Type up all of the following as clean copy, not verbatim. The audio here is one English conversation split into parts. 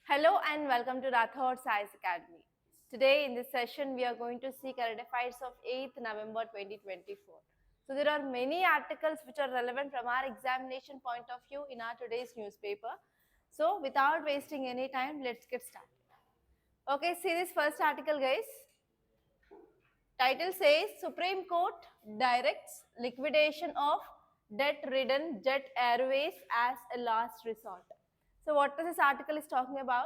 Hello and welcome to Rathods Science Academy. Today in this session we are going to see current affairs of 8th November 2024. So there are many articles which are relevant from our examination point of view in our today's newspaper. So without wasting any time, let's get started. Okay, see this first article guys. Title says Supreme Court directs liquidation of debt-ridden Jet Airways as a last resort. So what this article is talking about?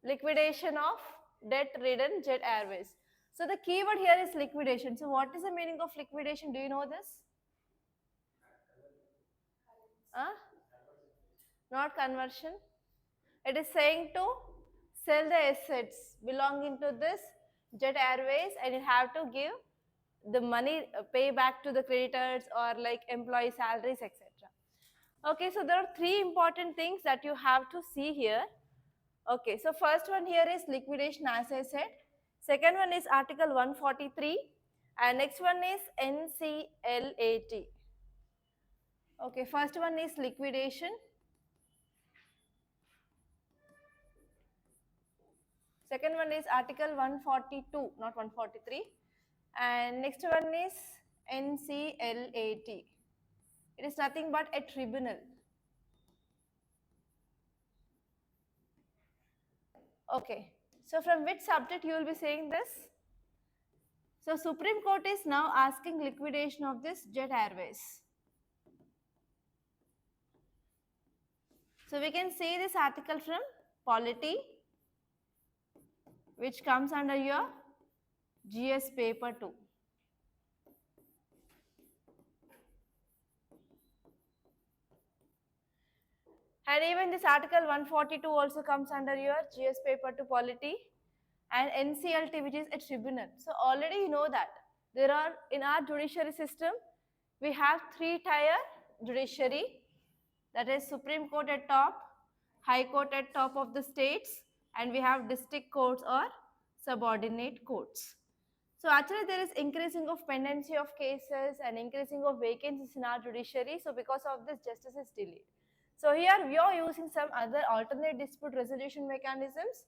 Liquidation of debt-ridden Jet Airways. So the keyword here is liquidation. So what is the meaning of liquidation? Do you know this? Not conversion. It is saying to sell the assets belonging to this Jet Airways and you have to give the money, pay back to the creditors or like employee salaries, etc. Okay, so there are three important things that you have to see here. Okay, so first one here is liquidation as I said. Second one is Article 143 and next one is NCLAT. Okay, first one is liquidation. Second one is Article 142, not 143. And next one is NCLAT. It is nothing but a tribunal. Okay, so from which subject you will be saying this? So Supreme Court is now asking liquidation of this Jet Airways. So we can see this article from polity, which comes under your GS paper 2. And even this article 142 also comes under your GS paper 2 polity and NCLT, which is a tribunal. So already you know that there are in our judiciary system, we have three-tier judiciary, that is Supreme Court at top, High Court at top of the states, and we have district courts or subordinate courts. So actually there is increasing of pendency of cases and increasing of vacancies in our judiciary. So because of this, justice is delayed. So here we are using some other alternate dispute resolution mechanisms,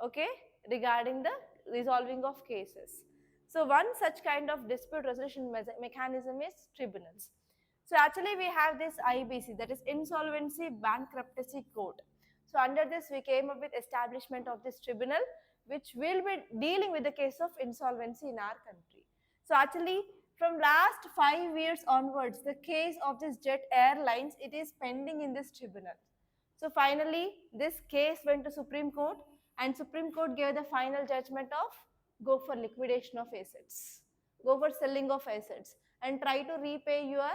okay, regarding the resolving of cases. So one such kind of dispute resolution mechanism is tribunals. So actually we have this IBC, that is Insolvency Bankruptcy Court. So under this we came up with establishment of this tribunal which will be dealing with the case of insolvency in our country. So actually from last 5 years onwards, the case of this Jet Airlines, it is pending in this tribunal. So finally this case went to Supreme Court and Supreme Court gave the final judgment of go for liquidation of assets, go for selling of assets and try to repay your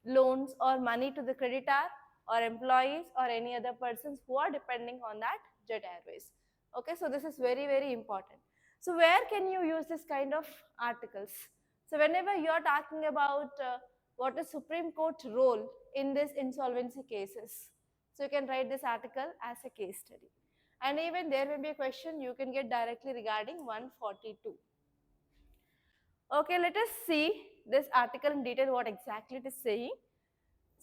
loans or money to the creditor or employees or any other persons who are depending on that Jet Airways. Okay, so this is very, very important. So where can you use this kind of articles? So whenever you are talking about what is Supreme Court role in this insolvency cases, so you can write this article as a case study. And even there may be a question you can get directly regarding 142. Okay, let us see this article in detail, what exactly it is saying.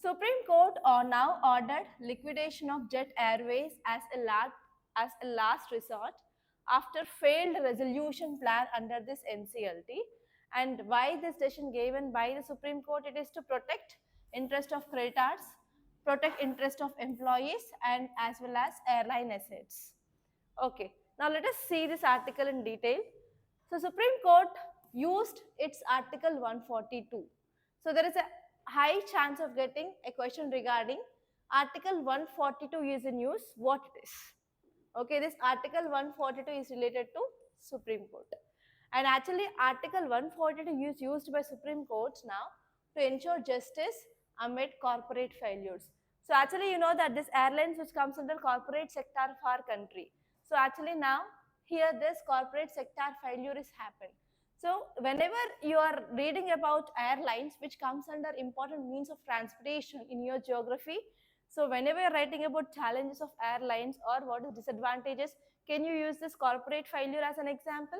Supreme Court now ordered liquidation of Jet Airways as a last resort after failed resolution plan under this NCLT. And why this decision given by the Supreme Court? It is to protect interest of creditors, protect interest of employees and as well as airline assets. Okay, now let us see this article in detail. So Supreme Court used its article 142. So there is a high chance of getting a question regarding article 142 is in use, what it is. Okay, this article 142 is related to Supreme Court. And actually article 142 is used by Supreme Court now to ensure justice amid corporate failures. So actually you know that this airlines which comes under corporate sector of our country. So actually now here this corporate sector failure is happened. So whenever you are reading about airlines which comes under important means of transportation in your geography, so whenever you are writing about challenges of airlines or what is disadvantages, can you use this corporate failure as an example?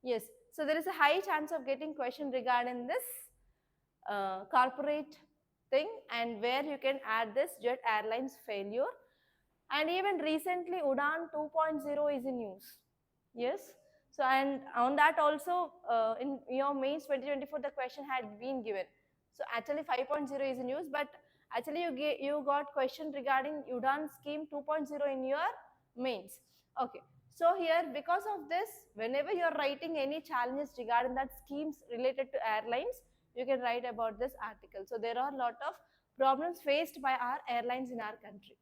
Yes. So there is a high chance of getting question regarding this corporate thing and where you can add this Jet Airlines failure. And even recently, Udan 2.0 is in use. Yes. So, and on that also, in your mains 2024, the question had been given. So actually 5.0 is in use, but actually you got question regarding Udan scheme 2.0 in your mains. Okay. So here, because of this, whenever you're writing any challenges regarding that schemes related to airlines, you can write about this article. So there are a lot of problems faced by our airlines in our country.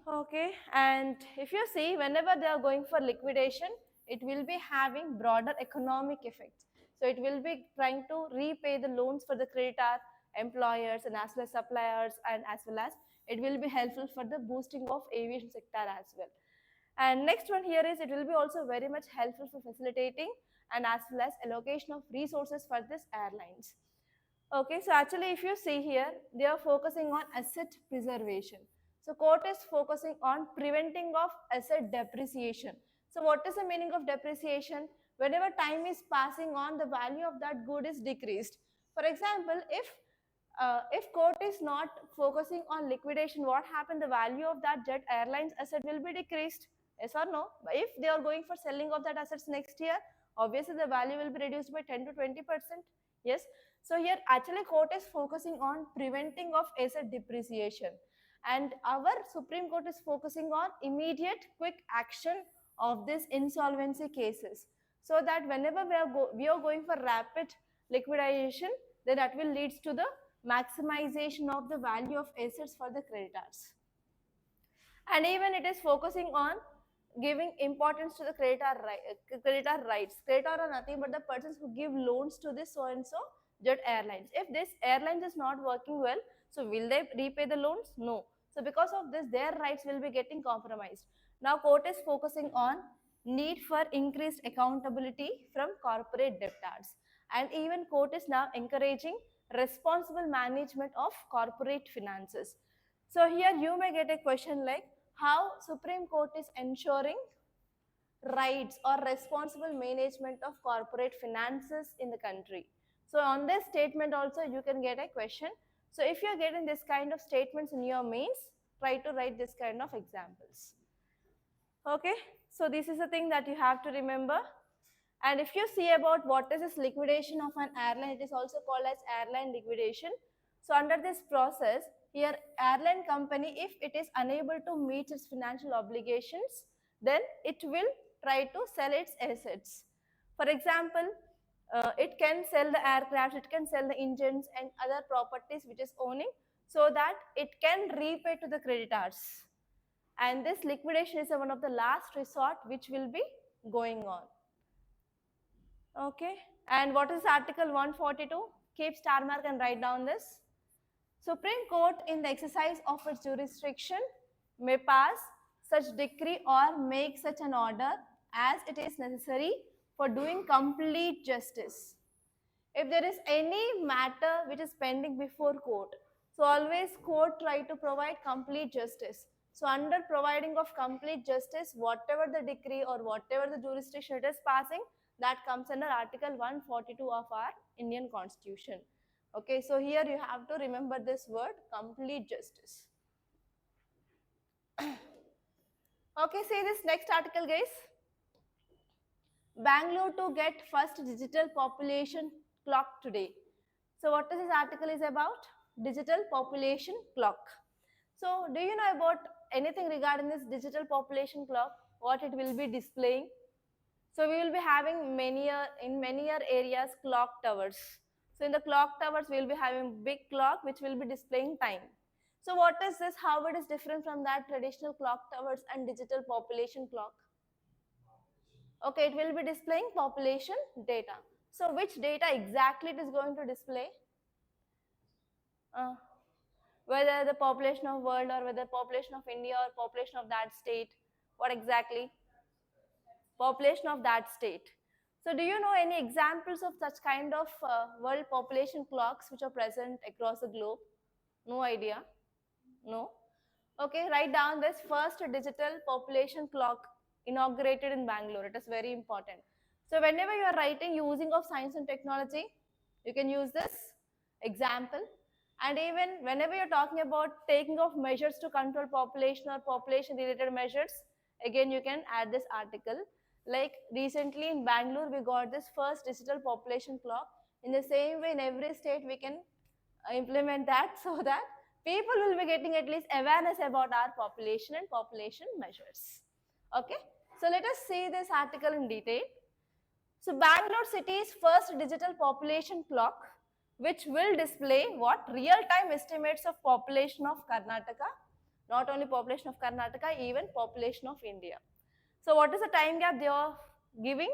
Okay, and if you see, whenever they are going for liquidation, it will be having broader economic effects. So it will be trying to repay the loans for the creditor, employers, and as well as suppliers, and as well as it will be helpful for the boosting of aviation sector as well. And next one here is it will be also very much helpful for facilitating and as well as allocation of resources for this airlines. Okay, so actually if you see here, they are focusing on asset preservation. So court is focusing on preventing of asset depreciation. So what is the meaning of depreciation? Whenever time is passing on, the value of that good is decreased. For example, if court is not focusing on liquidation, what happened? The value of that jet airlines asset will be decreased. Yes or no? If they are going for selling of that assets next year, obviously the value will be reduced by 10 to 20%. Yes. So here actually court is focusing on preventing of asset depreciation, and our Supreme Court is focusing on immediate quick action of these insolvency cases, so that whenever we are going for rapid liquidation, then that will leads to the maximization of the value of assets for the creditors. And even it is focusing on giving importance to the creditor rights. Creditor are nothing but the persons who give loans to this so and so jet airlines. If this airlines is not working well, so will they repay the loans? No. So because of this, their rights will be getting compromised. Now court is focusing on need for increased accountability from corporate debtors, and even court is now encouraging responsible management of corporate finances. So here you may get a question like how Supreme Court is ensuring rights or responsible management of corporate finances in the country. So on this statement also you can get a question. So if you are getting this kind of statements in your mains, try to write this kind of examples. Okay, so this is the thing that you have to remember. And if you see about what is this liquidation of an airline, it is also called as airline liquidation. So under this process, here airline company, if it is unable to meet its financial obligations, then it will try to sell its assets. For example, it can sell the aircraft, it can sell the engines and other properties which is owning, so that it can repay to the creditors. And this liquidation is one of the last resort which will be going on. Okay, and what is Article 142? Keep star mark and write down this. Supreme Court, in the exercise of its jurisdiction, may pass such decree or make such an order as it is necessary for doing complete justice. If there is any matter which is pending before court, so always court try to provide complete justice. So under providing of complete justice, whatever the decree or whatever the jurisdiction it is passing, that comes under Article 142 of our Indian Constitution. Okay, so here you have to remember this word, complete justice. Okay, see this next article, guys. Bangalore to get first digital population clock today. So what this article is about? Digital population clock. So do you know about anything regarding this digital population clock? What it will be displaying? So we will be having in many areas clock towers. So in the clock towers, we will be having big clock which will be displaying time. So what is this? How it is different from that traditional clock towers and digital population clock? Okay, it will be displaying population data. So which data exactly it is going to display? Uh, whether the population of world or whether population of India or population of that state, what exactly? Population of that state. So do you know any examples of such kind of world population clocks which are present across the globe? No idea? No? Okay, write down this first digital population clock inaugurated in Bangalore. It is very important. So whenever you are writing using of science and technology, you can use this example. And even whenever you're talking about taking of measures to control population or population related measures, again you can add this article. Like recently in Bangalore, we got this first digital population clock. In the same way, in every state, we can implement that so that people will be getting at least awareness about our population and population measures. Okay, so let us see this article in detail. So Bangalore city's first digital population clock, which will display what real-time estimates of population of Karnataka, not only population of Karnataka, even population of India. So what is the time gap they are giving?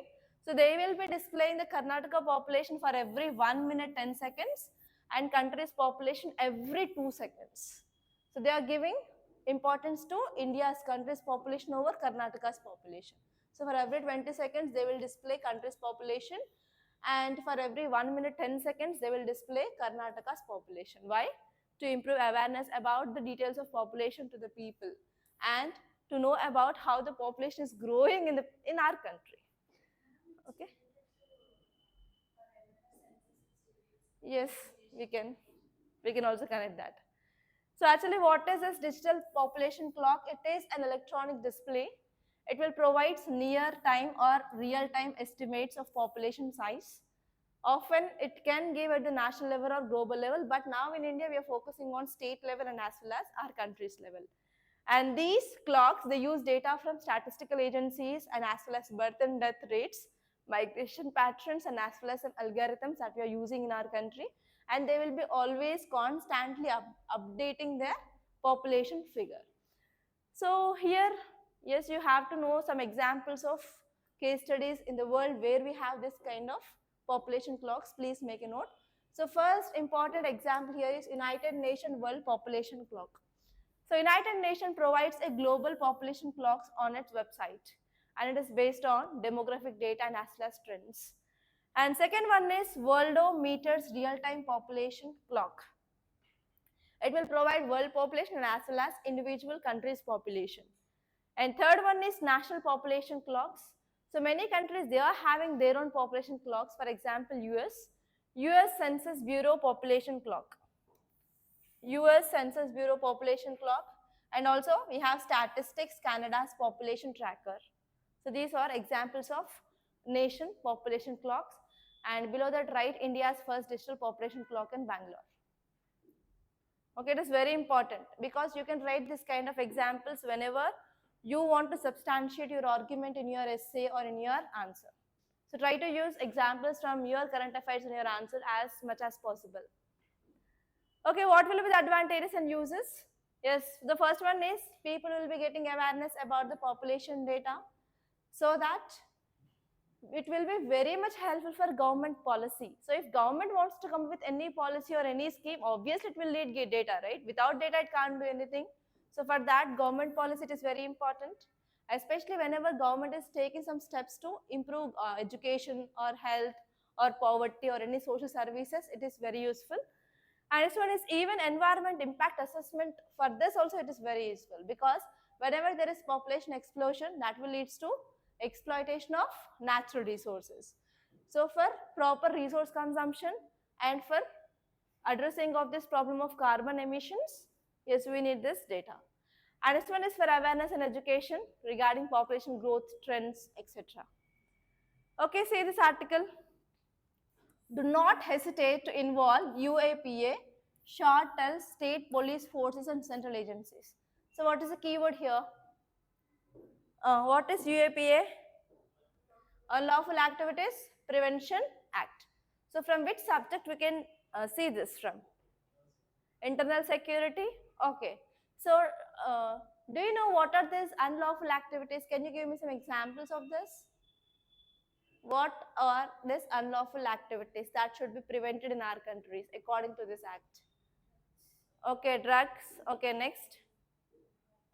So they will be displaying the Karnataka population for every 1 minute 10 seconds and country's population every 2 seconds. So they are giving importance to India's country's population over Karnataka's population. So for every 20 seconds, they will display country's population, and for every 1 minute 10 seconds, they will display Karnataka's population. Why? To improve awareness about the details of population to the people and to know about how the population is growing in our country. Okay. Yes, we can. We can also connect that. So actually, what is this digital population clock? It is an electronic display. It will provide near time or real time estimates of population size. Often it can give at the national level or global level, but now in India we are focusing on state level and as well as our country's level. And these clocks, they use data from statistical agencies and as well as birth and death rates, migration patterns, and as well as some algorithms that we are using in our country. And they will be always constantly updating their population figure. So here, yes, you have to know some examples of case studies in the world where we have this kind of population clocks. Please make a note. So first important example here is United Nations World Population Clock. So United Nations provides a global population clocks on its website, and it is based on demographic data and as well as trends. And second one is Worldometer's real-time population clock. It will provide world population and as well as individual countries' population. And third one is national population clocks. So many countries, they are having their own population clocks. For example, US Census Bureau population clock. US Census Bureau population clock, and also we have Statistics Canada's population tracker. So these are examples of nation population clocks, and below that write India's first digital population clock in Bangalore. Okay, it is very important because you can write this kind of examples whenever you want to substantiate your argument in your essay or in your answer. So try to use examples from your current affairs in your answer as much as possible. Okay, what will be the advantages and uses? Yes, the first one is people will be getting awareness about the population data so that it will be very much helpful for government policy. So if government wants to come up with any policy or any scheme, obviously it will need data, right? Without data, it can't do anything. So for that, government policy, it is very important, especially whenever government is taking some steps to improve education or health or poverty or any social services, it is very useful. And this one is even environment impact assessment. For this also it is very useful because whenever there is population explosion, that will lead to exploitation of natural resources. So for proper resource consumption and for addressing of this problem of carbon emissions, yes, we need this data. And this one is for awareness and education regarding population growth trends, etc. Okay, see this article. Do not hesitate to involve UAPA, short tell state police forces and central agencies. So what is the keyword here? What is UAPA? Unlawful Activities Prevention Act. So from which subject we can see this from? Internal security? Okay. So do you know what are these unlawful activities? Can you give me some examples of this? What are these unlawful activities that should be prevented in our countries according to this act? Okay, drugs. Okay, next.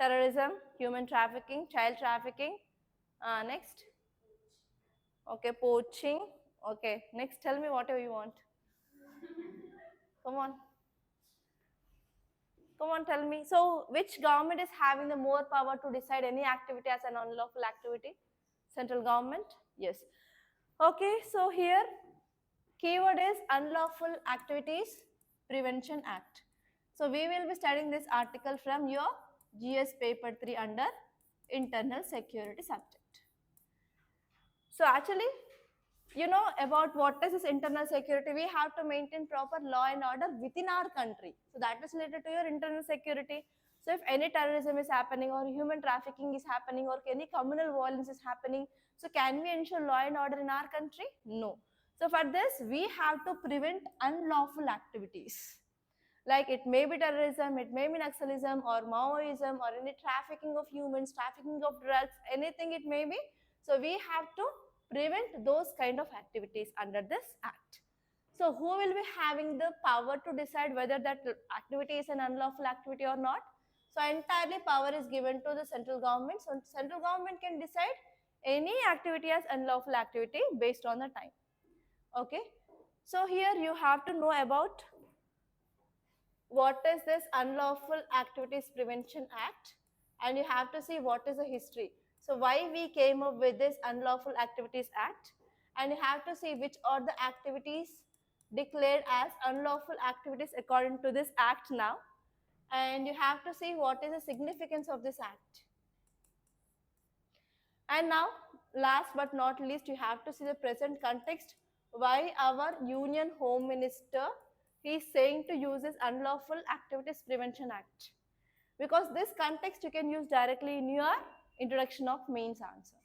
Terrorism, human trafficking, child trafficking. Next. Okay, poaching. Okay, next. Tell me whatever you want. Come on. Come on, tell me. So, which government is having the more power to decide any activity as an unlawful activity? Central government? Yes. Okay, so here keyword is unlawful activities. Prevention Act. So we will be studying this article from your GS paper 3 under internal security subject. So actually, you know about what is this internal security. We have to maintain proper law and order within our country. So that is related to your internal security. So if any terrorism is happening or human trafficking is happening or any communal violence is happening, so can we ensure law and order in our country? No. So for this, we have to prevent unlawful activities. Like it may be terrorism, it may be Naxalism or Maoism or any trafficking of humans, trafficking of drugs, anything it may be. So we have to prevent those kind of activities under this act. So who will be having the power to decide whether that activity is an unlawful activity or not? So entirely power is given to the central government. So central government can decide any activity as unlawful activity based on the time. Okay. So here you have to know about what is this Unlawful Activities Prevention Act, and you have to see what is the history. So why we came up with this Unlawful Activities Act, and you have to see which are the activities declared as unlawful activities according to this act now, and you have to see what is the significance of this act. And now, last but not least, you have to see the present context why our Union Home Minister is saying to use this Unlawful Activities Prevention Act. Because this context you can use directly in your introduction of mains answer.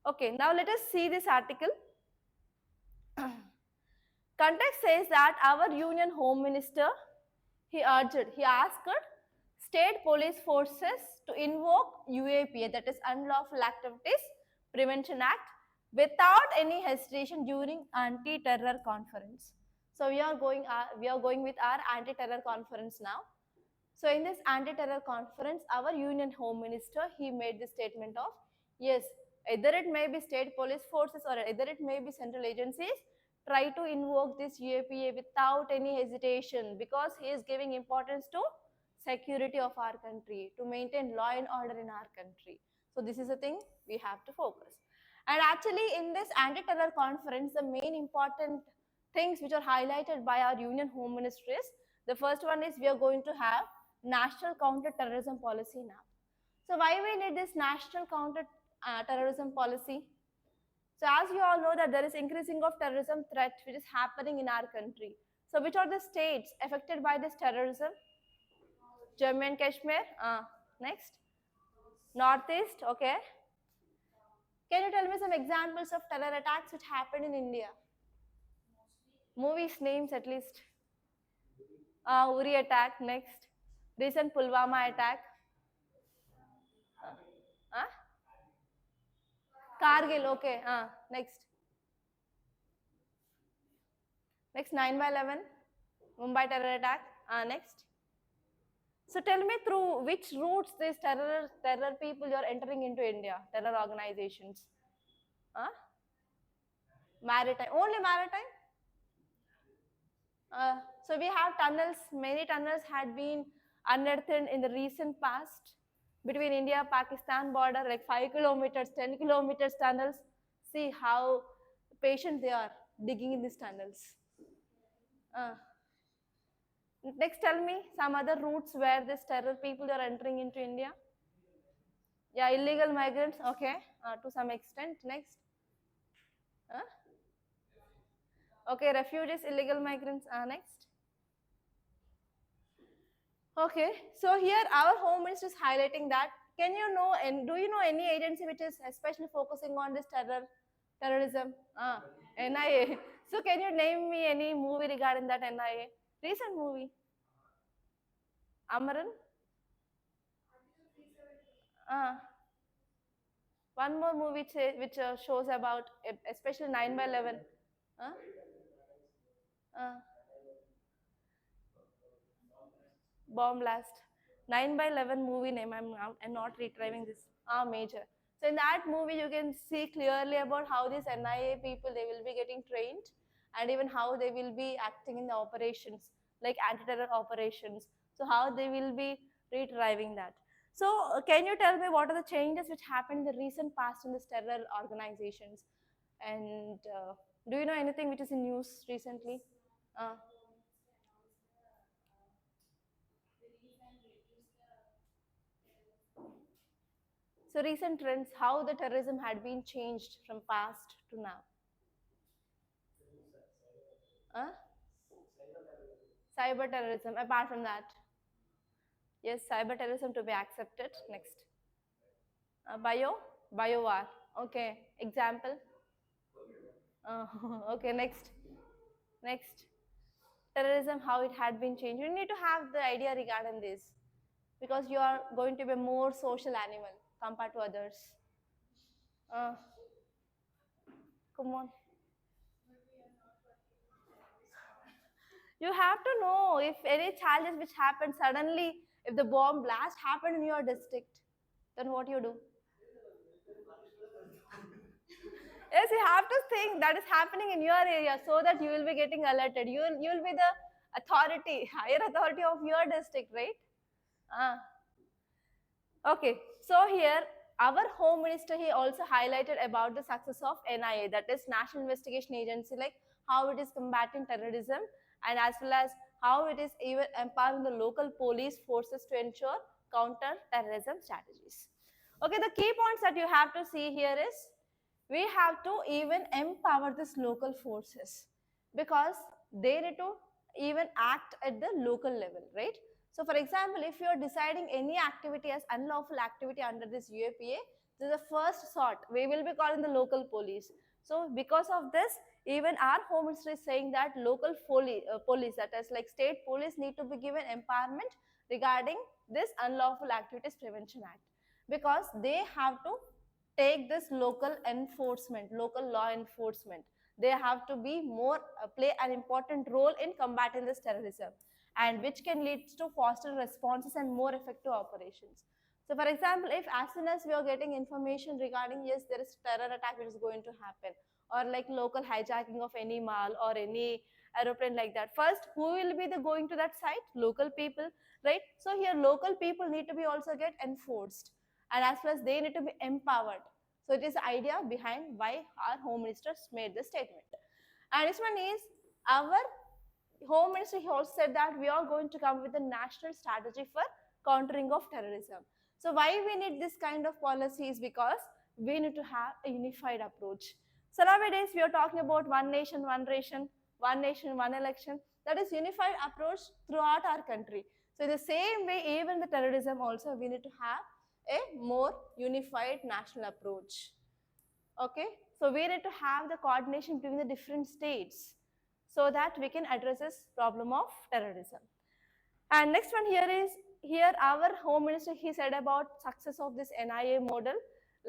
Okay, now let us see this article. Context says that our Union Home Minister, he asked state police forces to invoke UAPA, that is Unlawful Activities Prevention Act, without any hesitation during anti-terror conference. So we are going with our anti-terror conference now. So in this anti-terror conference, our Union Home Minister, he made the statement of, yes, either it may be state police forces or either it may be central agencies, try to invoke this UAPA without any hesitation because he is giving importance to security of our country, to maintain law and order in our country. So this is the thing we have to focus. And actually in this anti-terror conference, the main important things which are highlighted by our Union Home Ministry is, the first one is we are going to have national counter-terrorism policy now. So why we need this national counter-terrorism policy? So as you all know that there is increasing of terrorism threat which is happening in our country. So which are the states affected by this terrorism? Jammu and Kashmir. Next. Northeast. Okay. Can you tell me some examples of terror attacks which happened in India? Movies names at least. Uri attack. Next. Recent Pulwama attack. Kargil. Okay. Next. Next, 9/11, Mumbai terror attack. Next. So tell me through which routes these terror people you are entering into India, terror organizations. Maritime, only maritime. So we have tunnels. Many tunnels had been unearthed in the recent past between India-Pakistan border, like 5 kilometers, 10 kilometers tunnels. See how patient they are digging in these tunnels. Next, tell me some other routes where these terror people are entering into India. Yeah, illegal migrants. Okay, to some extent. Next. Okay, refugees, illegal migrants. Next. Okay, so here our Home Minister is highlighting that. Can you know and do you know any agency which is especially focusing on this terrorism? NIA. So can you name me any movie regarding that NIA? Recent movie. Amaran. One more movie which shows about especially 9/11. Bomb blast. 9/11 movie name. I'm not retrieving this. Major. So in that movie, you can see clearly about how these NIA people, they will be getting trained, and even how they will be acting in the operations, like anti-terror operations. So how they will be retrieving that. So can you tell me what are the changes which happened in the recent past in these terror organizations? And do you know anything which is in news recently? So recent trends, how the terrorism had been changed from past to now. Huh? Cyber terrorism, apart from that. Yes, cyber terrorism to be accepted. Next. Bio war. Okay, example. Uh, okay, next. Terrorism, how it had been changed. You need to have the idea regarding this because you are going to be a more social animal compared to others. Uh, come on. You have to know if any challenges which happen suddenly, if the bomb blast happened in your district, then what you do? Yes, you have to think that is happening in your area so that you will be getting alerted. You will be the authority, higher authority of your district, right? Ah. Okay, so here our Home Minister he also highlighted about the success of NIA, that is National Investigation Agency, like how it is combating terrorism and as well as how it is even empowering the local police forces to ensure counter-terrorism strategies. Okay, the key points that you have to see here is we have to even empower these local forces because they need to even act at the local level, right? So for example, if you are deciding any activity as unlawful activity under this UAPA, this is the first sort. We will be calling the local police. So because of this, even our Home Ministry is saying that local police, that is like state police, need to be given empowerment regarding this Unlawful Activities Prevention Act because they have to take this local enforcement, local law enforcement. They have to be more play an important role in combating this terrorism, and which can lead to faster responses and more effective operations. So, for example, if as soon as we are getting information regarding yes, there is terror attack which is going to happen, or like local hijacking of any mall or any aeroplane like that, first who will be the going to that site? Local people, right? So here local people need to be also get enforced, and as well as they need to be empowered. So it is the idea behind why our Home Minister made this statement. And this one is our Home Minister also said that we are going to come with a national strategy for countering of terrorism. So why we need this kind of policies? Because we need to have a unified approach. So nowadays we are talking about one nation, one ration, one nation, one election. That is unified approach throughout our country. So in the same way, even the terrorism also we need to have a more unified national approach. Okay, so we need to have the coordination between the different states so that we can address this problem of terrorism. And next one here is, here our Home Minister he said about success of this NIA model,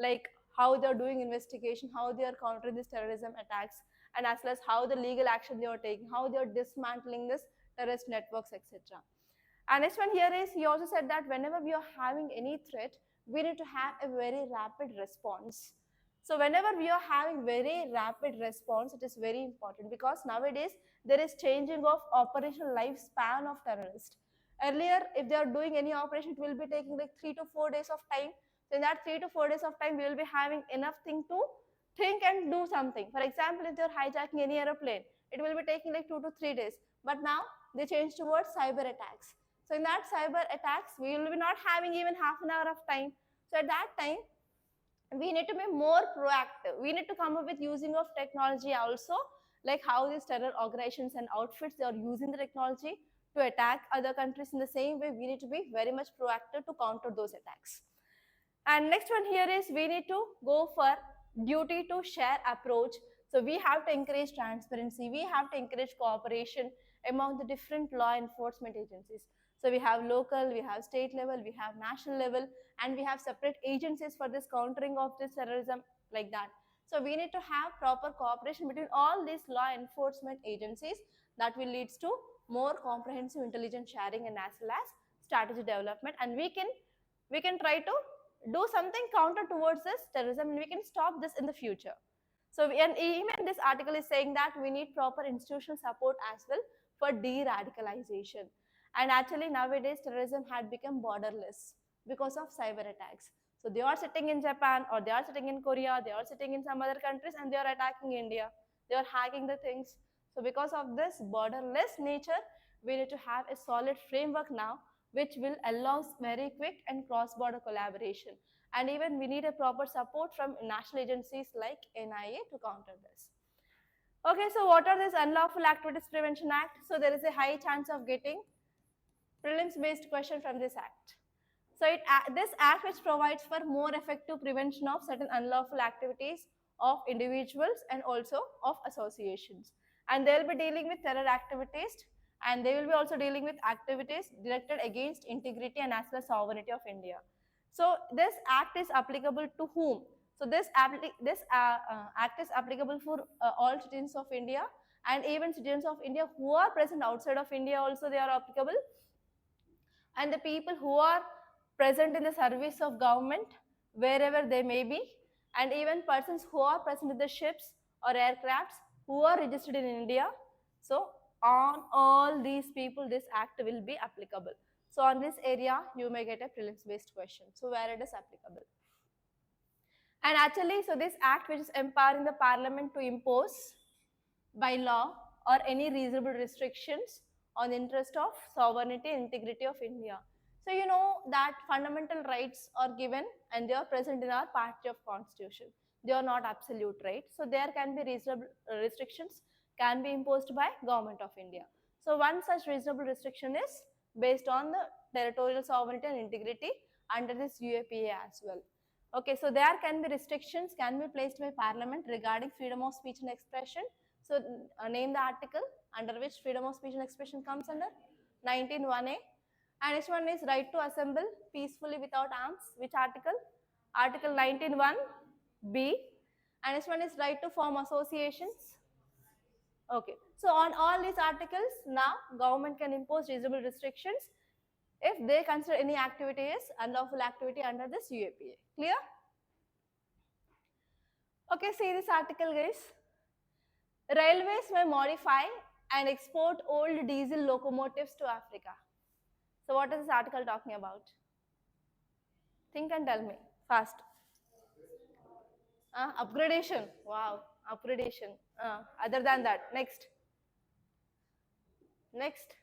like how they are doing investigation, how they are countering this terrorism attacks, and as well as how the legal action they are taking, how they are dismantling this terrorist networks, etc. And next one here is, he also said that whenever we are having any threat, we need to have a very rapid response. So whenever we are having very rapid response, it is very important because nowadays there is changing of operational lifespan of terrorists. Earlier, if they are doing any operation, it will be taking like 3 to 4 days of time. So in that 3 to 4 days of time, we will be having enough thing to think and do something. For example, if they are hijacking any aeroplane, it will be taking like 2 to 3 days. But now they change towards cyber attacks. So in that cyber attacks, we will be not having even half an hour of time. So at that time, we need to be more proactive. We need to come up with using of technology also, like how these terror organizations and outfits they are using the technology to attack other countries. In the same way, we need to be very much proactive to counter those attacks. And next one here is we need to go for duty to share approach. So we have to encourage transparency. We have to encourage cooperation among the different law enforcement agencies. So we have local, we have state level, we have national level, and we have separate agencies for this countering of this terrorism like that. So we need to have proper cooperation between all these law enforcement agencies that will lead to more comprehensive intelligence sharing and as well as strategy development, and we can try to do something counter towards this terrorism and we can stop this in the future. So and even this article is saying that we need proper institutional support as well for de-radicalization. And actually nowadays terrorism had become borderless because of cyber attacks. So they are sitting in Japan or they are sitting in Korea, they are sitting in some other countries and they are attacking India. They are hacking the things. So because of this borderless nature, we need to have a solid framework now which will allow very quick and cross-border collaboration. And even we need a proper support from national agencies like NIA to counter this. Okay, so what are these Unlawful Activities Prevention Act? So there is a high chance of getting prelims-based question from this act. So this act which provides for more effective prevention of certain unlawful activities of individuals and also of associations. And they will be dealing with terror activities, and they will be also dealing with activities directed against integrity and as well as sovereignty of India. So this act is applicable to whom? So this act is applicable for all citizens of India, and even citizens of India who are present outside of India also they are applicable, and the people who are present in the service of government wherever they may be, and even persons who are present in the ships or aircrafts who are registered in India. So on all these people this act will be applicable. So on this area you may get a prelims based question, so where it is applicable. And actually, so this act which is empowering the parliament to impose by law or any reasonable restrictions on the interest of sovereignty and integrity of India. So you know that fundamental rights are given and they are present in our party of constitution. They are not absolute rights. So there can be reasonable restrictions can be imposed by government of India. So one such reasonable restriction is based on the territorial sovereignty and integrity under this UAPA as well. Okay, so there can be restrictions can be placed by parliament regarding freedom of speech and expression. So name the article under which freedom of speech and expression comes under. 19(1)(a). And next one is right to assemble peacefully without arms. Which article? Article 19(1)(b). And next one is right to form associations. Okay. So on all these articles, now government can impose reasonable restrictions if they consider any activity as unlawful activity under this UAPA. Clear? Okay, see this article, guys. Railways may modify and export old diesel locomotives to Africa. So what is this article talking about? Think and tell me fast. Upgradation. Wow, upgradation. Other than that, next. Next.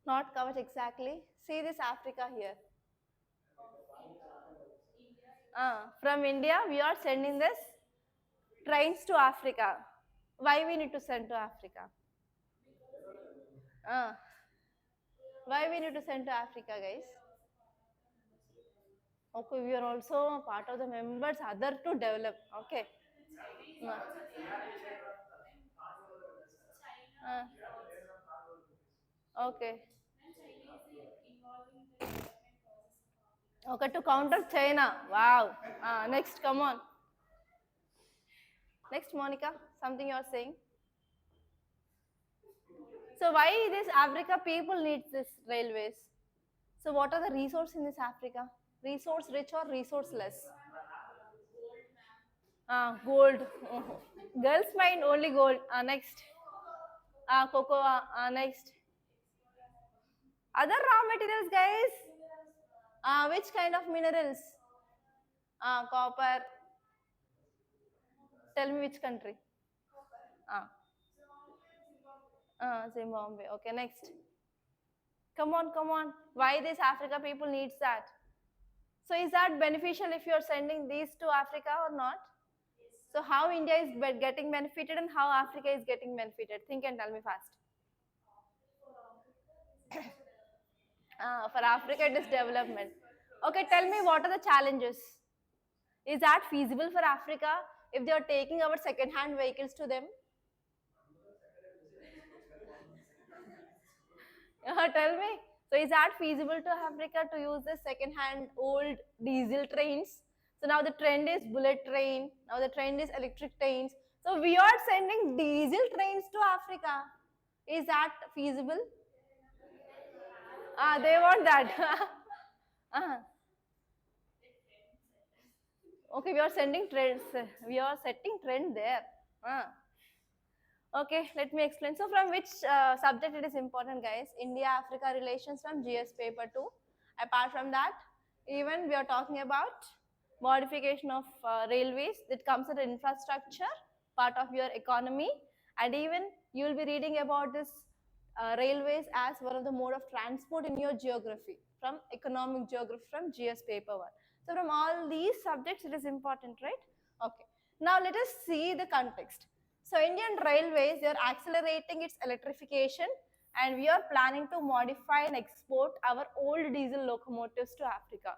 Not covered exactly. See this Africa here. From India, we are sending this trains to Africa. Why we need to send to Africa? Why we need to send to Africa, guys? Okay, we are also part of the members other to develop. Okay. Okay. Okay, to counter China. Wow. Next, come on. Next, Monica, something you are saying. So why this Africa people needs this railways? So what are the resources in this Africa? Resource rich or resourceless? Gold. Girls mind only gold. Next. Cocoa. Next. Other raw materials, guys. Which kind of minerals? Copper. Tell me which country. Zimbabwe. Okay, next. Come on, come on. Why this Africa people needs that? So is that beneficial if you are sending these to Africa or not? So how India is getting benefited and how Africa is getting benefited? Think and tell me fast. For Africa it is development. Okay, tell me what are the challenges? Is that feasible for Africa if they are taking our second-hand vehicles to them? Tell me. So is that feasible to Africa to use the second-hand old diesel trains? So now the trend is bullet train. Now the trend is electric trains. So we are sending diesel trains to Africa. Is that feasible? They want that. Okay, we are sending trends. We are setting trend there. Okay, let me explain. So from which subject it is important, guys? India-Africa relations from GS paper 2. Apart from that, even we are talking about modification of railways that comes as an infrastructure, part of your economy. And even you will be reading about this railways as one of the mode of transport in your geography, from economic geography, from GS paper 1. So from all these subjects, it is important, right? Okay. Now let us see the context. So Indian Railways, they are accelerating its electrification, and we are planning to modify and export our old diesel locomotives to Africa.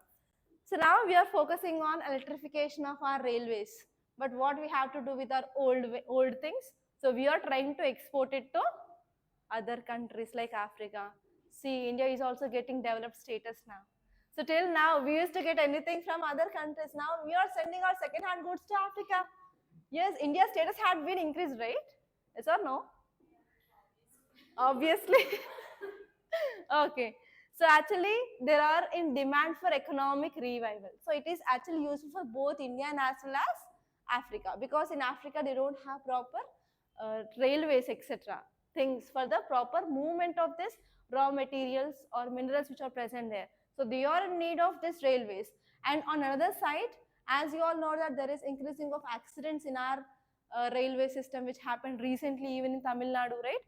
So now we are focusing on electrification of our railways. But what we have to do with our old things? So we are trying to export it to other countries like Africa. See, India is also getting developed status now. So till now, we used to get anything from other countries. Now we are sending our second-hand goods to Africa. Yes, India's status had been increased, right? Yes or no? Obviously. Okay. So actually, there are in demand for economic revival. So it is actually useful for both India and as well as Africa, because in Africa they don't have proper railways, etc. things for the proper movement of this raw materials or minerals which are present there. So they are in need of this railways. And on another side, as you all know that there is increasing of accidents in our railway system, which happened recently even in Tamil Nadu, right?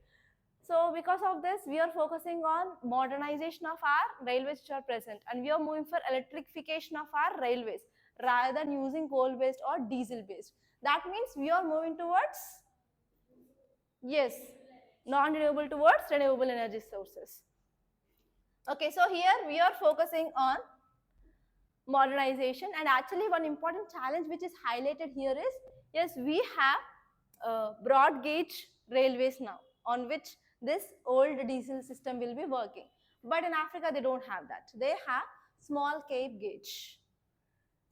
So because of this, we are focusing on modernization of our railways which are present, and we are moving for electrification of our railways rather than using coal based or diesel based. That means we are moving towards, yes, non-renewable towards renewable energy sources. Okay, so here we are focusing on modernization, and actually one important challenge which is highlighted here is, yes, we have broad gauge railways now on which this old diesel system will be working, but in Africa they don't have that. They have small cape gauge.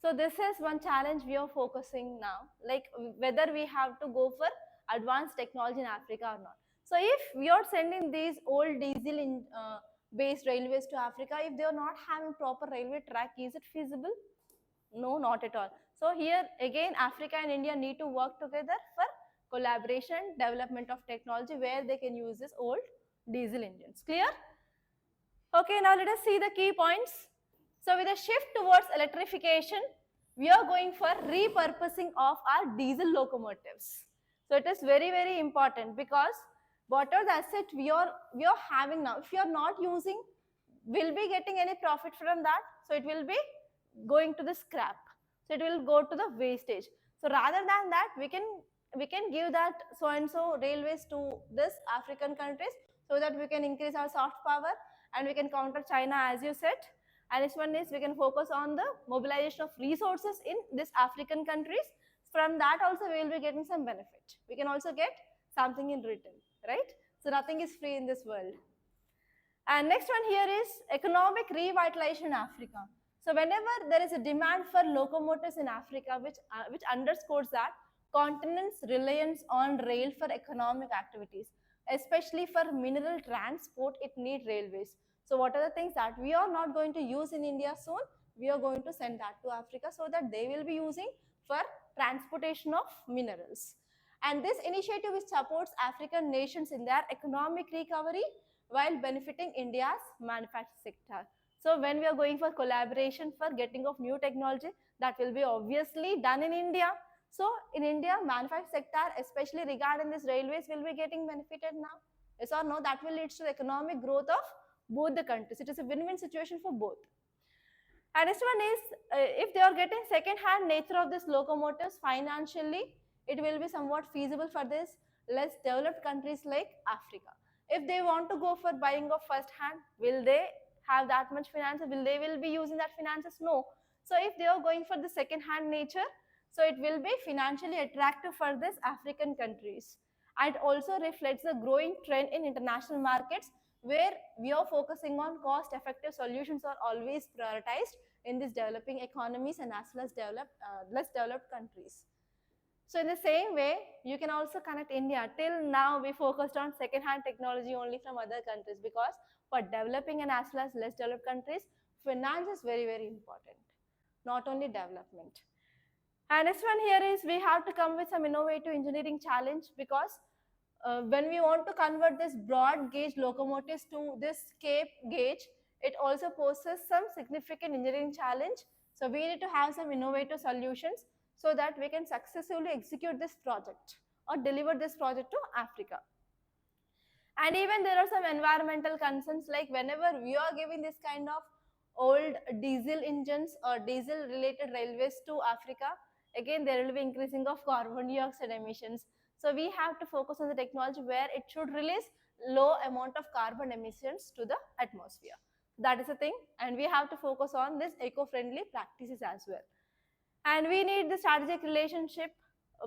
So this is one challenge we are focusing now, like whether we have to go for advanced technology in Africa or not. So if we are sending these old diesel based railways to Africa, if they are not having proper railway track, is it feasible? No, not at all. So here again, Africa and India need to work together for collaboration, development of technology where they can use this old diesel engines. Clear? Okay, now let us see the key points. So with a shift towards electrification, we are going for repurposing of our diesel locomotives. So it is very, very important, because what are the assets we are having now? If you are not using, will be getting any profit from that? So it will be going to the scrap. So it will go to the wastage. So rather than that, we can give that so and so railways to this African countries, so that we can increase our soft power and we can counter China, as you said. And this one is, we can focus on the mobilization of resources in this African countries. From that also we will be getting some benefit. We can also get something in return, right? So nothing is free in this world. And next one here is economic revitalization in Africa. So whenever there is a demand for locomotives in Africa, which underscores that continent's reliance on rail for economic activities, especially for mineral transport, it needs railways. So what are the things that we are not going to use in India soon? We are going to send that to Africa so that they will be using for transportation of minerals. And this initiative which supports African nations in their economic recovery while benefiting India's manufacturing sector. So when we are going for collaboration for getting of new technology, that will be obviously done in India. So in India, manufacturing sector, especially regarding this railways, will be getting benefited now. Yes or no? That will lead to the economic growth of both the countries. It is a win-win situation for both. And next one is, if they are getting second-hand nature of this locomotives financially, it will be somewhat feasible for this less developed countries like Africa. If they want to go for buying of first hand, will they have that much finance? Will be using that finances? No. So if they are going for the second hand nature, so it will be financially attractive for this African countries. And it also reflects the growing trend in international markets, where we are focusing on cost effective solutions are always prioritized in these developing economies and as well as less developed countries. So in the same way, you can also connect India. Till now, we focused on second-hand technology only from other countries, because for developing and as well as less developed countries, finance is very, very important, not only development. And next one here is, we have to come with some innovative engineering challenge, because when we want to convert this broad gauge locomotives to this cape gauge, it also poses some significant engineering challenge. So we need to have some innovative solutions so that we can successfully execute this project or deliver this project to Africa. And even there are some environmental concerns, like whenever we are giving this kind of old diesel engines or diesel related railways to Africa, again there will be increasing of carbon dioxide emissions. So we have to focus on the technology where it should release low amount of carbon emissions to the atmosphere. That is the thing, and we have to focus on this eco-friendly practices as well. And we need the strategic relationship,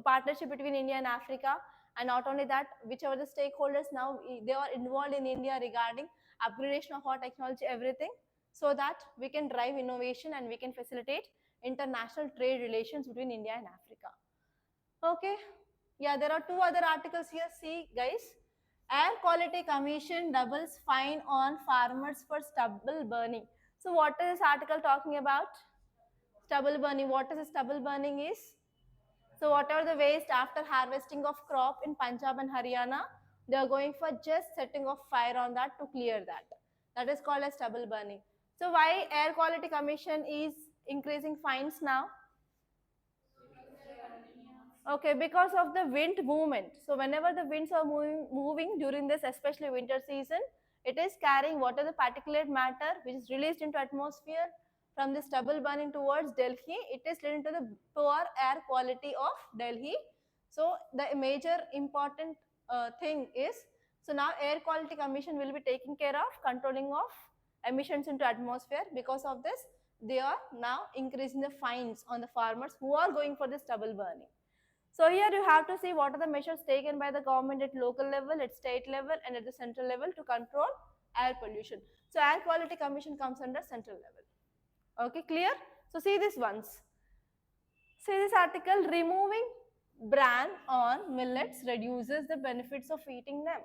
partnership between India and Africa. And not only that, whichever the stakeholders now, they are involved in India regarding upgradation of our technology, everything, so that we can drive innovation and we can facilitate international trade relations between India and Africa. Okay. Yeah, there are two other articles here. See, guys. Air Quality Commission doubles fine on farmers for stubble burning. So what is this article talking about? Stubble burning. What is stubble burning is? So whatever the waste after harvesting of crop in Punjab and Haryana, they are going for just setting of fire on that to clear that. That is called as stubble burning. So why Air Quality Commission is increasing fines now? Okay, because of the wind movement. So whenever the winds are moving during this, especially winter season, it is carrying what are the particulate matter which is released into atmosphere from the stubble burning towards Delhi. It is leading to the poor air quality of Delhi. So the major important thing is, so now Air Quality Commission will be taking care of controlling of emissions into atmosphere. Because of this, they are now increasing the fines on the farmers who are going for the stubble burning. So here you have to see what are the measures taken by the government at local level, at state level, and at the central level to control air pollution. So Air Quality Commission comes under central level. Okay, clear? So see this once. See this article, removing bran on millets reduces the benefits of eating them.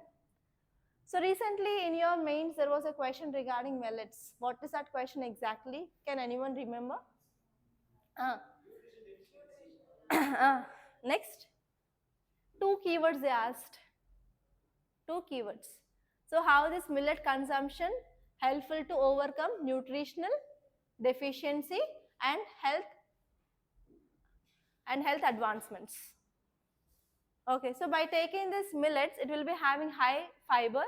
So recently in your mains there was a question regarding millets. What is that question exactly? Can anyone remember? Next, two keywords they asked. Two keywords. So how this millet consumption helpful to overcome nutritional deficiency and health advancements. Okay, so by taking this millets, it will be having high fiber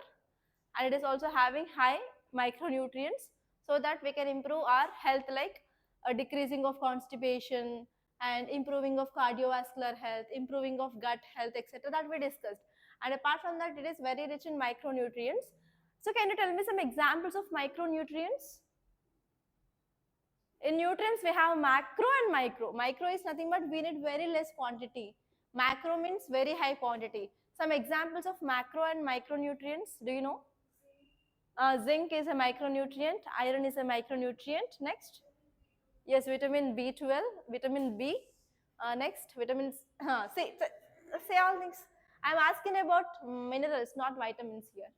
and it is also having high micronutrients, so that we can improve our health, like a decreasing of constipation and improving of cardiovascular health, improving of gut health, etc. that we discussed. And apart from that, it is very rich in micronutrients. So can you tell me some examples of micronutrients? In nutrients, we have macro and micro. Micro is nothing but we need very less quantity. Macro means very high quantity. Some examples of macro and micronutrients, do you know? Zinc is a micronutrient, iron is a micronutrient. Next, yes, vitamin B12, vitamin B. Next, vitamins. Say all things. I'm asking about minerals, not vitamins here.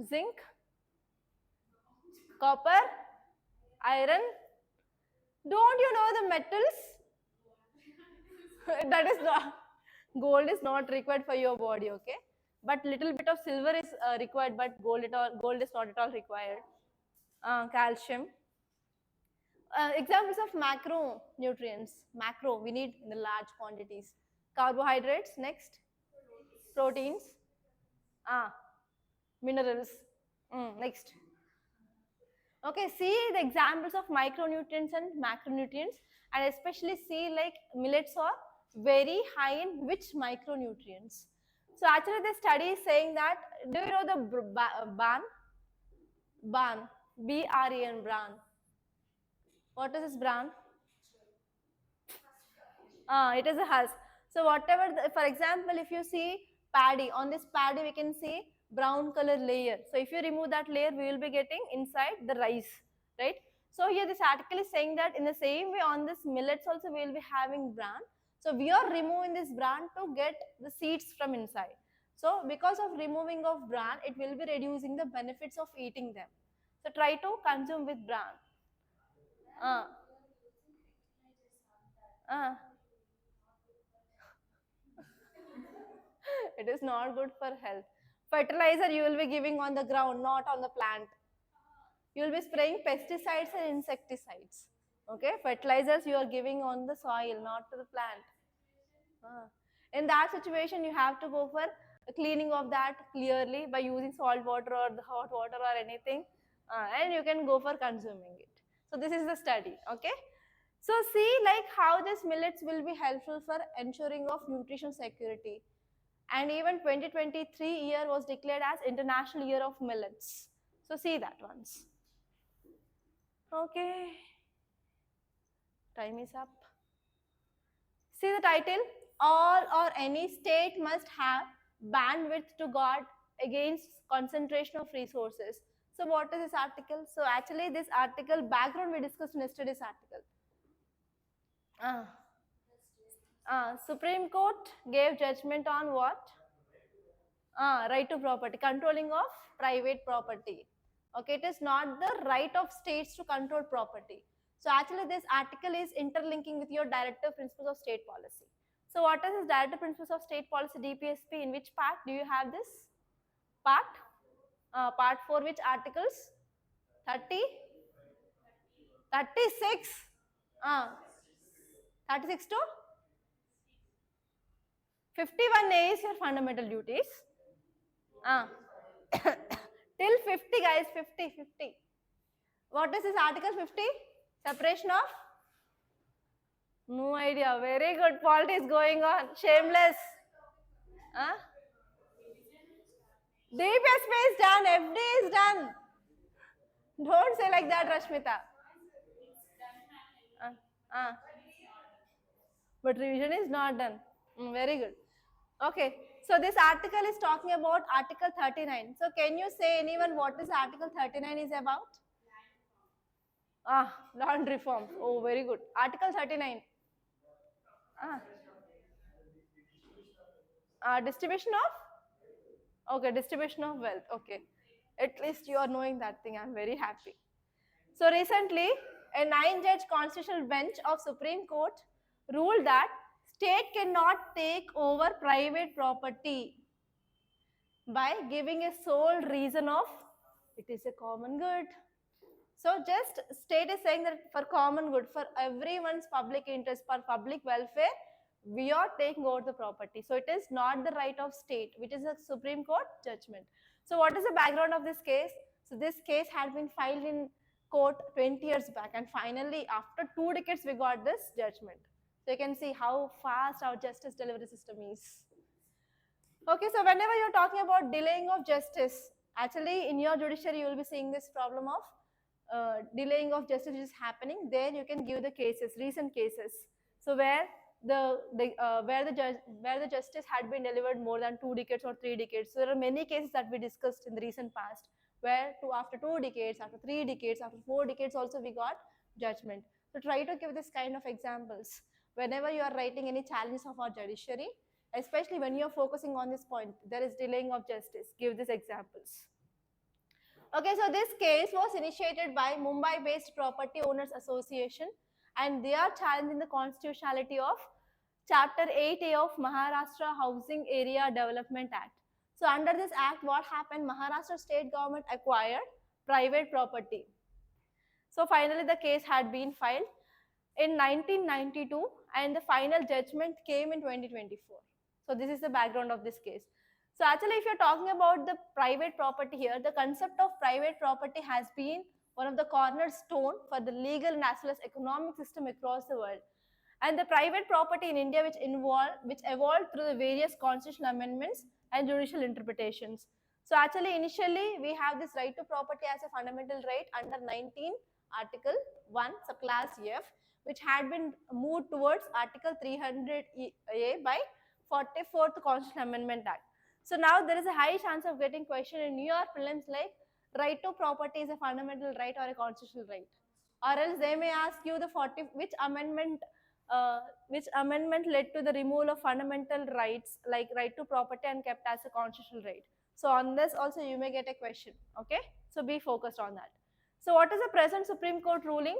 Zinc, copper, iron. Don't you know the metals? That is not, gold is not required for your body, okay? But little bit of silver is required, but gold is not at all required. Calcium. Examples of macronutrients. Macro, we need in the large quantities. Carbohydrates, next. Proteins. Minerals. Next. Okay, see the examples of micronutrients and macronutrients, and especially see like millets are very high in which micronutrients. So actually the study is saying that, do you know the ban? Ban. B-R-E-N, bran. What is this bran? It is a husk. So whatever, for example, if you see paddy, on this paddy we can see brown color layer. So if you remove that layer, we will be getting inside the rice, right? So here this article is saying that in the same way on this millets also we will be having bran. So we are removing this bran to get the seeds from inside. So because of removing of bran, it will be reducing the benefits of eating them. So try to consume with bran. Uh, uh. It is not good for health. Fertilizer you will be giving on the ground, not on the plant. You will be spraying pesticides and insecticides. Okay, fertilizers you are giving on the soil, not to the plant. In that situation, you have to go for cleaning of that clearly by using salt water or the hot water or anything, and you can go for consuming it. So this is the study, okay? So see like how this millets will be helpful for ensuring of nutrition security. And even 2023 year was declared as International Year of Millets. So see that once. Okay, time is up. See the title, all or any state must have bandwidth to guard against concentration of resources. So what is this article? So actually this article background we discussed in yesterday's article. Supreme Court gave judgment on what? Right to property, controlling of private property. Okay, it is not the right of states to control property. So actually this article is interlinking with your directive principles of state policy. So what is this directive principles of state policy, DPSP? In which part do you have this? Part? Part 4 which articles? 30? 36? 36 to? 51A is your fundamental duties. Till 50 guys, 50. What is this article 50? Separation of? No idea. Very good. Polity is going on. Shameless. DPSP is done. FD is done. Don't say like that, Rashmita. But revision is not done. Very good. Okay. So this article is talking about Article 39. So can you say anyone what is Article 39 is about? Land reforms. Oh, very good. Article 39. Distribution of? Okay, distribution of wealth. Okay. At least you are knowing that thing. I'm very happy. So recently, a 9-judge constitutional bench of Supreme Court ruled that state cannot take over private property by giving a sole reason of it is a common good. So just state is saying that for common good, for everyone's public interest, for public welfare, we are taking over the property. So it is not the right of state, which is a Supreme Court judgment. So what is the background of this case? So this case had been filed in court 20 years back, and finally after 2 decades we got this judgment. So you can see how fast our justice delivery system is. Okay, so whenever you're talking about delaying of justice, actually in your judiciary you will be seeing this problem of delaying of justice which is happening. There you can give the cases, recent cases. So where the justice had been delivered more than 2 decades or 3 decades. So there are many cases that we discussed in the recent past where after 2 decades, after 3 decades, after 4 decades also we got judgment. So try to give this kind of examples whenever you are writing any challenges of our judiciary, especially when you are focusing on this point, there is delaying of justice. Give these examples. Okay, so this case was initiated by Mumbai-based Property Owners Association, and they are challenging the constitutionality of Chapter 8A of Maharashtra Housing Area Development Act. So under this act, what happened? Maharashtra state government acquired private property. So finally the case had been filed in 1992 and the final judgment came in 2024. So this is the background of this case. So actually if you're talking about the private property here, the concept of private property has been one of the cornerstone for the legal and as well as economic system across the world. And the private property in India which evolved through the various constitutional amendments and judicial interpretations. So actually initially we have this right to property as a fundamental right under 19 Article 1 subclass F, which had been moved towards Article 300A by 44th Constitutional Amendment Act. So now there is a high chance of getting question in New York prelims like right to property is a fundamental right or a constitutional right, or else they may ask you the which amendment led to the removal of fundamental rights like right to property and kept as a constitutional right. So on this also you may get a question. Okay, so be focused on that. So what is the present Supreme Court ruling?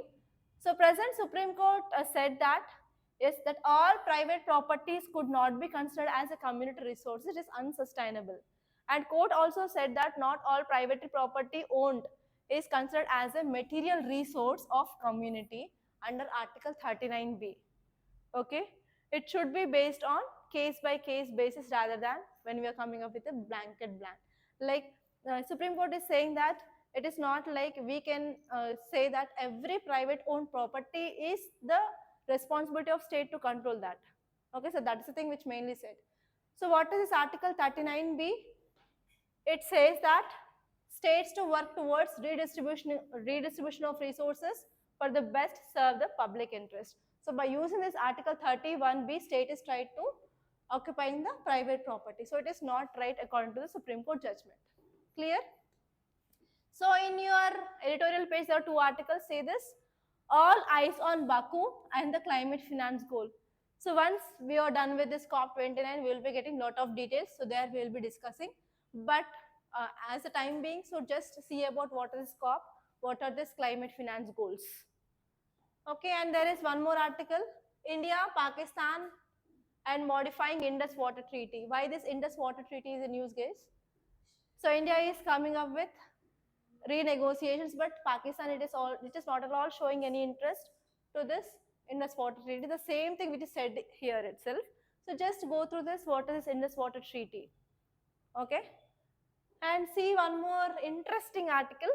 So present Supreme Court said that yes, that all private properties could not be considered as a community resource. It is unsustainable. And court also said that not all private property owned is considered as a material resource of community under Article 39B. Okay, it should be based on case by case basis rather than when we are coming up with a blanket ban. Like Supreme Court is saying that it is not like we can say that every private owned property is the responsibility of state to control that. Okay, so that is the thing which mainly said. So what is this Article 39B? It says that states to work towards redistribution of resources for the best serve the public interest. So by using this Article 31B, state is tried to occupying the private property. So it is not right according to the Supreme Court judgment. Clear? So in your editorial page, there are two articles say this: all eyes on Baku and the climate finance goal. So once we are done with this COP29, we will be getting lot of details. So there we will be discussing. But as a time being, so just see about what is COP, what are these climate finance goals. Okay, and there is one more article: India, Pakistan, and modifying Indus Water Treaty. Why this Indus Water Treaty is in news, guys? So India is coming up with renegotiations, but Pakistan it is not at all showing any interest to this Indus Water Treaty. The same thing which is said here itself. So just go through this. What is this Indus Water Treaty? Okay, and see one more interesting article.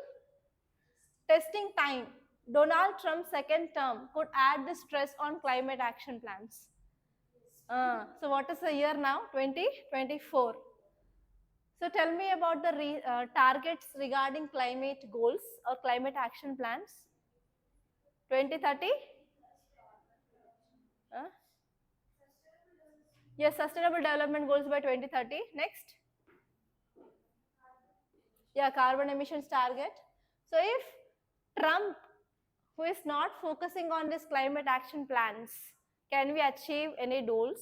Testing time. Donald Trump's second term could add the stress on climate action plans. So what is the year now? 2024. So tell me about the targets regarding climate goals or climate action plans. 2030? Yes, sustainable development goals by 2030. Next. Yeah, carbon emissions target. So if Trump, who is not focusing on this climate action plans, can we achieve any goals?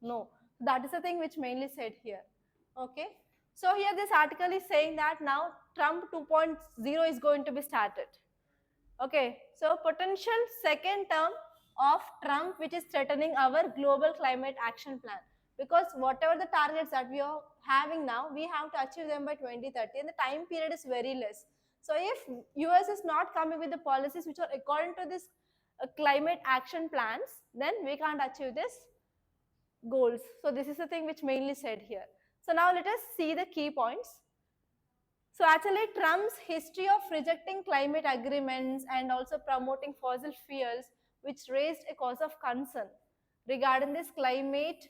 No. That is the thing which mainly said here. Okay. So here this article is saying that now Trump 2.0 is going to be started. Okay, so potential second term of Trump which is threatening our global climate action plan, because whatever the targets that we are having now, we have to achieve them by 2030 and the time period is very less. So if US is not coming with the policies which are according to this climate action plans, then we can't achieve this goals. So this is the thing which mainly said here. So now let us see the key points. So actually Trump's history of rejecting climate agreements and also promoting fossil fuels, which raised a cause of concern regarding this climate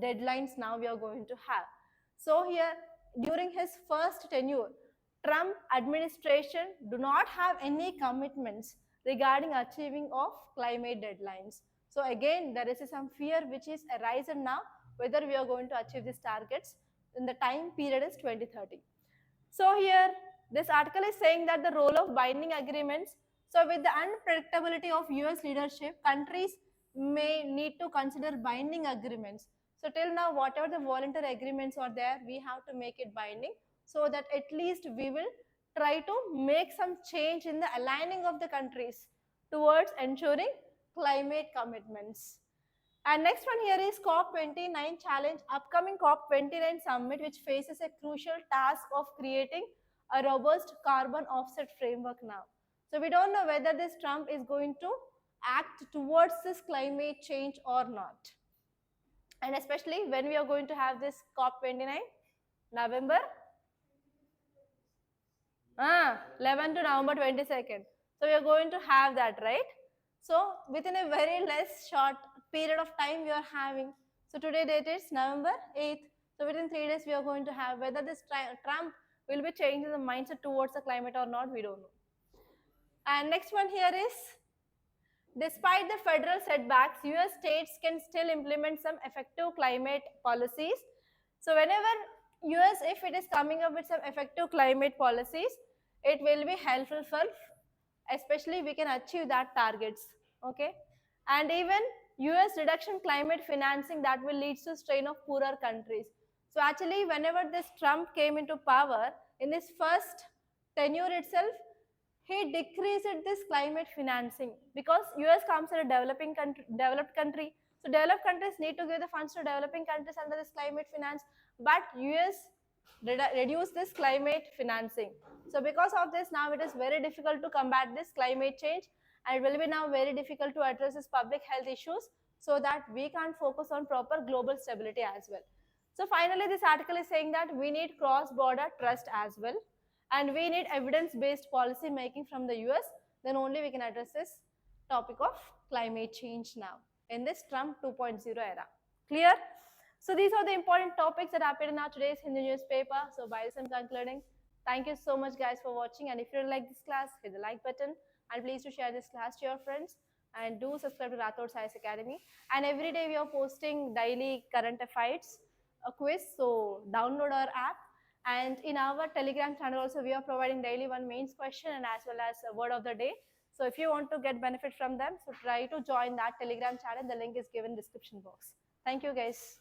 deadlines now we are going to have. So here during his first tenure, Trump administration do not have any commitments regarding achieving of climate deadlines. So again there is some fear which is arisen now whether we are going to achieve these targets in the time period is 2030. So here, this article is saying that the role of binding agreements. So with the unpredictability of US leadership, countries may need to consider binding agreements. So till now, whatever the voluntary agreements are there, we have to make it binding so that at least we will try to make some change in the aligning of the countries towards ensuring climate commitments. And next one here is COP29 challenge, upcoming COP29 summit, which faces a crucial task of creating a robust carbon offset framework now. So we don't know whether this Trump is going to act towards this climate change or not. And especially when we are going to have this COP29, November 11 to November 22nd. So we are going to have that, right? So within a very less short period of time we are having. So today date is November 8th. So within 3 days we are going to have whether this Trump will be changing the mindset towards the climate or not, we don't know. And next one here is, despite the federal setbacks, US states can still implement some effective climate policies. So whenever US, if it is coming up with some effective climate policies, it will be helpful for, especially we can achieve that targets. Okay, and even US reduction climate financing that will lead to strain of poorer countries. So actually whenever this Trump came into power, in his first tenure itself, he decreased this climate financing because US comes as a developed country. So developed countries need to give the funds to developing countries under this climate finance, but US reduce this climate financing. So because of this, now it is very difficult to combat this climate change, and it will be now very difficult to address this public health issues so that we can focus on proper global stability as well. So finally, this article is saying that we need cross-border trust as well, and we need evidence-based policy making from the US. Then only we can address this topic of climate change now in this Trump 2.0 era. Clear? So these are the important topics that appeared in our today's Hindu newspaper. So by this I'm concluding. Thank you so much guys for watching, and if you like this class, hit the like button, and please do share this class to your friends, and do subscribe to Rathods Science Academy. And every day we are posting daily current affairs, a quiz, so download our app. And in our Telegram channel also we are providing daily one mains question and as well as a word of the day. So if you want to get benefit from them, so try to join that Telegram channel. The link is given in description box. Thank you guys.